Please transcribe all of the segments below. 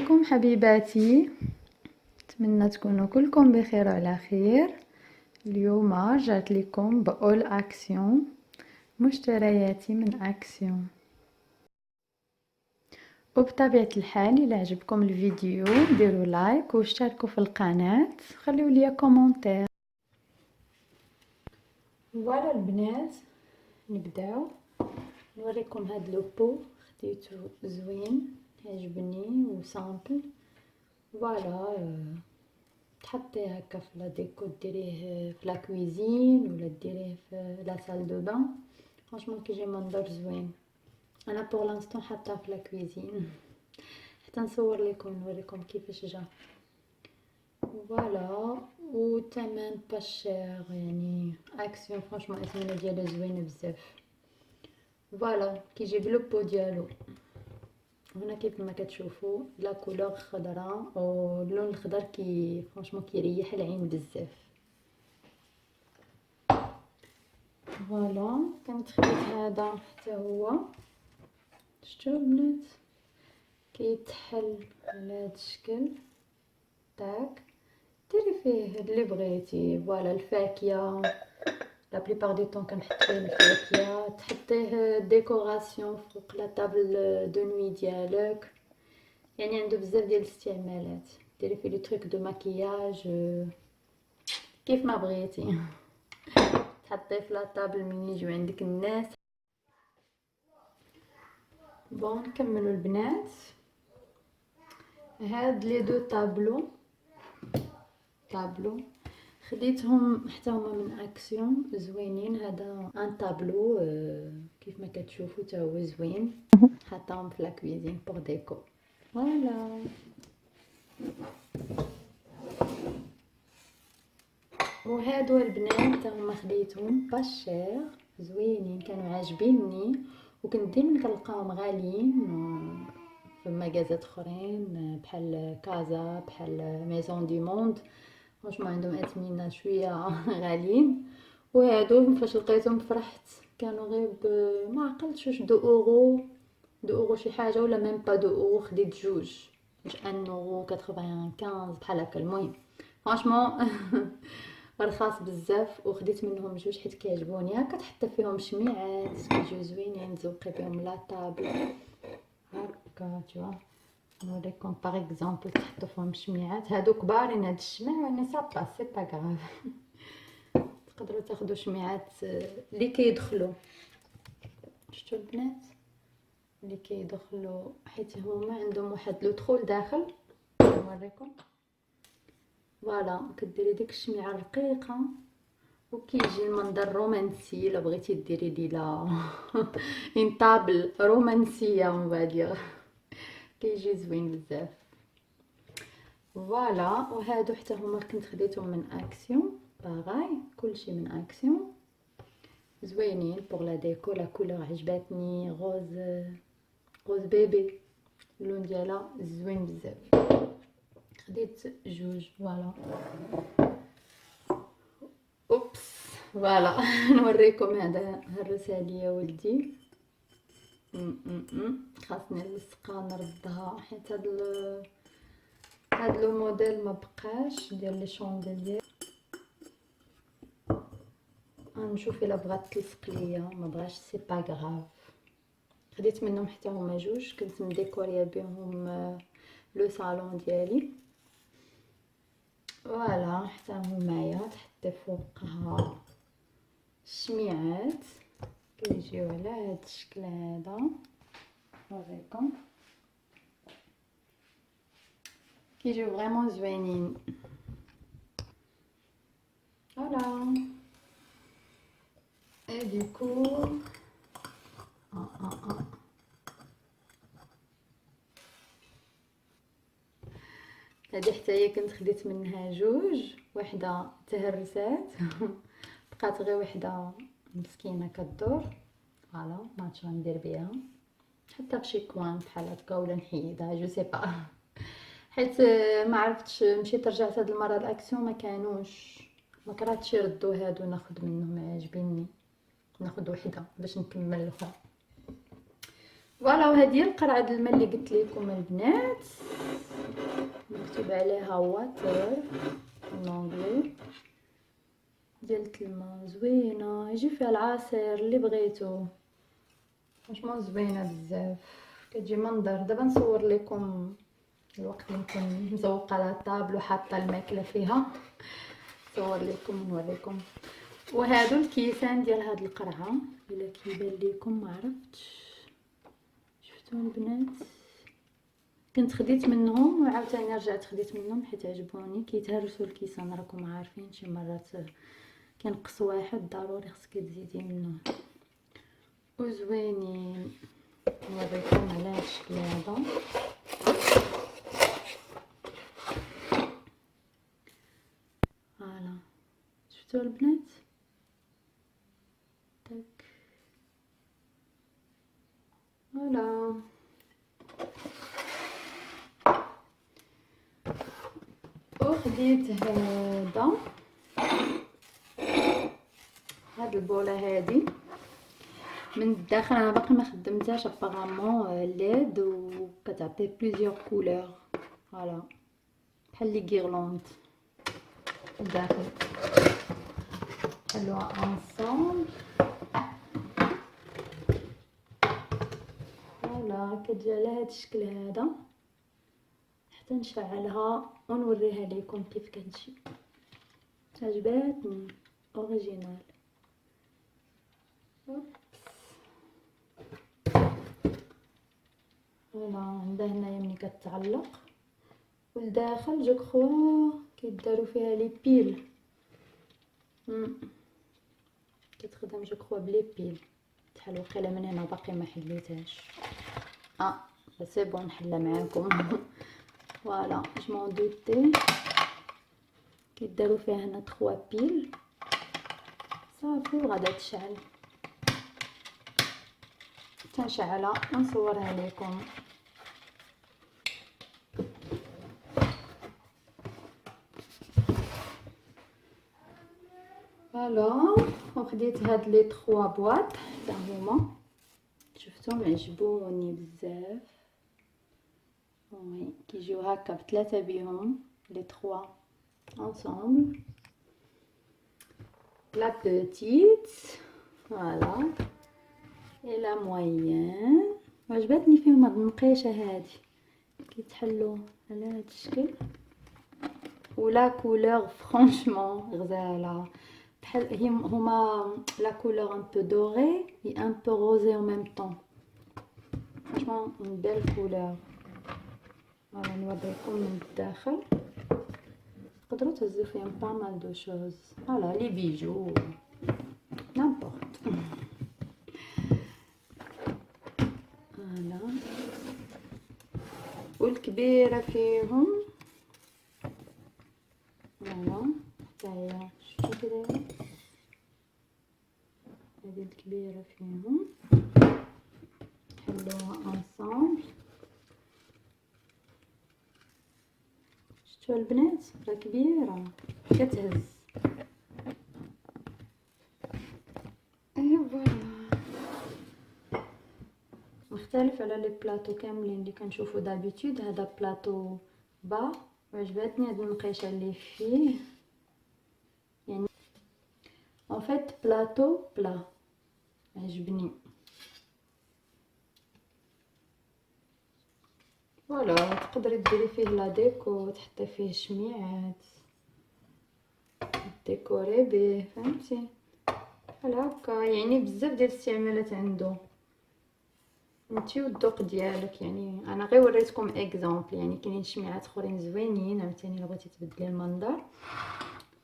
عليكم حبيباتي، اتمنى تكونوا كلكم بخير وعلى خير. اليوم رجعت لكم بأول اكسيون، مشترياتي من اكسيون. وبطبيعة الحال الى عجبكم الفيديو ديروا لايك واشتركوا في القناة، خليوا لي كومنتير. فوالا البنات، نبداو. نوريكم هاد لوبو خديتو زوين، عجبني وسامبل. فوالا تحطيه هكا في لا ديكو، ديريه في لا كويزين ولا ديريه في لا سال دو بان. فرانشمون كيجي منظر زوين. انا بور لانستون حاطاه في لا كويزين حتى نصور لكم نوريكم كيفاش جا. فوالا وثمن باشير، يعني اكسيون فرانشمون الثمنه ديالها زوينه بزاف. فوالا كيجي بلوبو ديالو هنا كيف ما كتشوفوا لا كولور خضراء، واللون الخضر كي فرانشمون كيريح العين بزاف. فوالا كنت خديت هذا حتى هو، شفتوا البنات كيتحل على هذا الشكل تاك، ديري فيه اللي بغيتي. فوالا الفاكهه لا بليبار دو طون كنحط فيه الفاكهه، تحطيه ديكوراسيون فوق لا طابل دو نوي ديالك، يعني عنده بزاف ديال الاستعمالات. ديري فيه لي تروك دو ماكياج كيف ما بغيتي تحطيه في لا طابل من يجيو عندك الناس. بون نكملوا البنات. هاد لي دو طابلو خديتهم حتى هما من اكسيون، زوينين. هذا ان طابلو كيف ما كتشوفوا تا هو زوين، حطاهم في لا كويزين بور ديكو. فوالا وهادو البنات هما خديتهم باشير، زوينين كانوا عاجبيني، وكنت ديما كنلقاهم غاليين في مغازات اخرين بحال كازا بحال ميزون دي موند. فرانشمون عندهم اثمنه شويه غاليين، وهادو فاش لقيتهم فرحت. كانوا غير ما عقلتش واش 2 اورو، 2 اورو شي حاجه، ولا ميم با 2 اورو. خديت جوج، واش 1 اورو 95 بحال هكا. المهم فرانشمون رخاص بزاف، وخديت منهم جوج حيت كيعجبوني. هكا تحط فيهم شميعات كيجيو زوينين، تزوقي بهم لا طابل هكا. تشوف نوريكم باغ اكزومبل تحطوا فيهم شميعات. هادو كبارين هاد الشمع، يعني صافا سي با غراف. تقدروا تاخذوا شميعات اللي كيدخلوا، شفتوا البنات اللي كيدخلوا، حيت هما عندهم واحد لو دخول داخل. نوريكم. فوالا كديري ديك الشميعه الرقيقه وكيجي المنظر رومانسي. الا بغيتي ديري ليله ان طابل رومانسيه اون فادير، كيجي زوين بزاف. فوالا وهادو حتى هما كنت خديتهم من اكسيون، باغاي كلشي من اكسيون، زوينين بوغ لا ديكو. لا كولور عجباتني، غوز بيبي، اللون ديالها زوين بزاف. خديت جوج. فوالا اوبس. فوالا نوريكم هذا الرسالة يا ولدي. خاصني نلصقها نردها، حيت هاد لو موديل ما بقاش ديال لي شونديلير. نشوف الا بغات تلصق ليا، ما بغاش سي با غراف. خديت منهم حتى هما جوج، كنت مديكوريا بهم لو صالون ديالي. فوالا حتى همايا تحطي فوقها الشميعات، كيجيو على هاد الشكل هذا. نوريكم كيجيو فريمون زوينين. فوالا اي دوكو هادي حتى هي كنت خديت منها جوج، وحده تهرسات بقات غير وحده مسكينه كدور. فوالا ماتش غندير بيها، حتى بشي كوان بحال هكا، ولا نحيدها جو سي با. حيت ما عرفتش، مشيت رجعت هاد المره الاكسيون ما كانوش، ما كرهتش يردوا هادو، ناخذ منهم عاجبيني، ناخذ وحده باش نكمل الاخرى. فوالا. وهذه هي القرعه د الماء اللي قلت لكم البنات، مكتوب عليها واتر بالانجلي، ديال الماء زوينه يجي فيها العصير اللي بغيتو، فرشمون زوينه بزاف، كتجي منظر. دابا نصور لكم الوقت اللي نكون مزوقه لا طابل وحاطه الماكله فيها، نصور لكم ونوريكم. وهادو الكيسان ديال هاد القرعه الا كيبان لكم، ما عرفتش شفتوا البنات، كنت خديت منهم وعاوتاني رجعت خديت منهم حيت عجبوني. كيتهرسوا الكيسان راكم عارفين، شي مرات كينقص واحد ضروري خصك تزيدي منه، وزوينين. نوريكم على هاد الشكل هذا. فوالا شفتوا البنات، تاك فوالا. وخديت هاد البوله هادي من الداخل، انا باقي ما خدمتهاش ابارامون ليد، وكتعطي بليزيور كولور. فوالا بحال لي غيرلوند الداخل، حلوه انصامبل. فوالا كتجي على هاد الشكل هذا، حتى نشعلها ونوريها لكم كيف كتجي. عجباتني اوريجينال. فوالا عندها هنايا ملي كتعلق، والداخل جو كخوا كيداروا فيها لي بيل، كتخدم جو كخوا بلي بيل. شحال وقيله من هنا باقي ما حليتهاش. سي بون نحلها معاكم. فوالا جو دوتي كيداروا فيها هنا 3 بيل صافي، وغادا تشعل. تنشعلها ونصورها لكم. فوالا وخديت هاد لي 3 بواط حتى هما، شفتهم عجبوني بزاف. وي كيجيو هكا بثلاثه بيهم لي 3 ensemble. La petite فوالا et la moyenne. عجبتني فيهم هاد المقيشه هادي، كيتحلوا على هاد الشكل، ولا كولور فرانشمون غزاله. بحال هما لا كولور ان بو دوري et un peu rosé en même temps. فرانشمون une belle couleur. فوالا نوريكم من الداخل، تقدروا تهزوا فيهم با مال دو شوز. فوالا لي بيجو نامبورط. فوالا والكبيره فيهم فوالا حتى هي شفتوا كي دايره، هذه الكبيره فيهم حلوها انصامبل. شفتوا البنات راه كبيره كتهز. فوالا مختلف على لي بلاطو كاملين اللي كنشوفو دابيتود. هذا بلاطو با، وعجبتني هاد المقيشه اللي فيه، يعني en fait بلاطو بلا عجبني. فوالا تقدري ديري فيه لا ديكو، تحطي فيه شميعات ديكوري به، فهمتي بحال هكا. يعني بزاف ديال الاستعمالات عنده، انتي والذوق ديالك. يعني انا غير وريتكم اكزامبل، يعني كاينين شميعات اخرين زوينين عاوتاني الا بغيتي تبدلي المنظر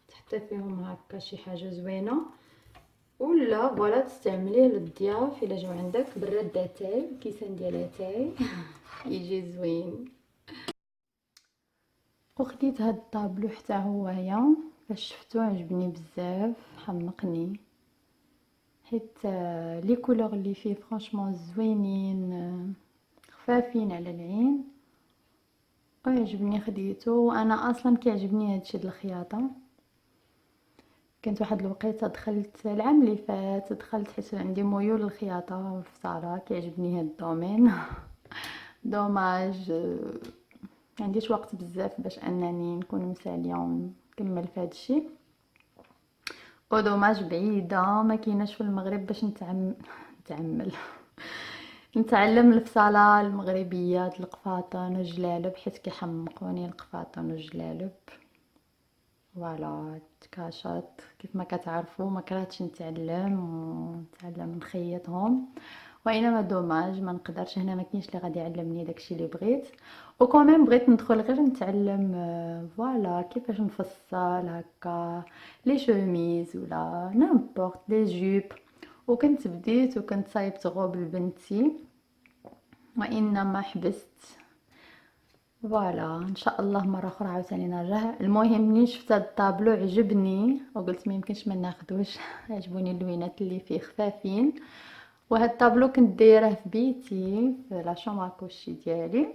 تحطي فيهم هكا شي حاجه زوينه، ولا فوالا تستعمليه للضياف الا جاو عندك براد داتاي، كيسان ديال اتاي يجي زوين. وخديت هاد الطابلو حتى هويا، فاش شفتو عجبني بزاف، حمقني حيت لي كولور اللي فيه فرانشمون زوينين، خفافين على العين، ويعجبني خديته. وانا اصلا كيعجبني هادشي د الخياطه، كانت واحد الوقيته دخلت العام اللي فات، دخلت حيت عندي ميول للخياطه في الصاله، كيعجبني هاد الدومين. دوماج معنديش وقت بزاف باش انني نكون مساليه ونكمل في هادشي، ودوماج بعيده ما كايناش في المغرب باش نتعمل نتعلم الفصاله المغربيه، القفاطن والجلالب، حيت كيحمقوني القفاطن والجلالب. فوالا تكاشات كيف ما كتعرفوا، ما كرهتش نتعلم نخيطهم، وانما دوماج ما نقدرش هنا، ما كاينش اللي غادي يعلمني داكشي اللي بغيت. وكمان بغيت ندخل غير نتعلم فوالا كيفاش نفصل هكا لي شوميز ولا نامبورط لي جوب. وكنت بديت وكنت صايبت غوب لبنتي، وانما حبست. فوالا ان شاء الله مره اخرى عاوتاني نرجع. المهم ملي شفت هاد الطابلو عجبني وقلت ما يمكنش ما ناخذوش. عجبوني اللوينات اللي فيه خفافين، وهاد الطابلو كنت دايره في بيتي في لا شومبر كوشي ديالي.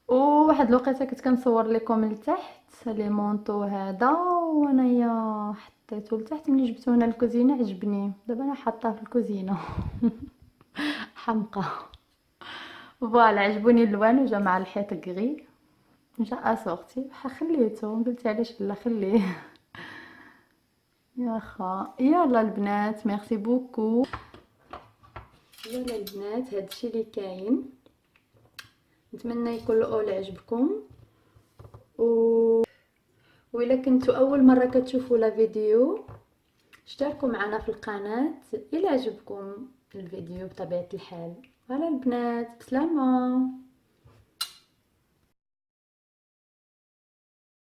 وواحد الوقيته كنت كنصور لكم لتحت لي مونطو هذا، وانايا حطيته لتحت. ملي جبتو هنا الكوزينه عجبني، دابا انا حاطاه في الكوزينه. حمقى. فوالا عجبوني الالوان، وجا مع الحيط كغي، جا اسورتي خليته، قلت علاش لا خليه. يا خا يلا البنات، ميرسي بوكو. يلا البنات، هادشي اللي كاين، نتمنى يكون الاول عجبكم. و وإلا كنتو اول مره كتشوفوا لا فيديو، اشتركوا معنا في القناه الى عجبكم الفيديو بطبيعه الحال. فوالا البنات، بسلامه.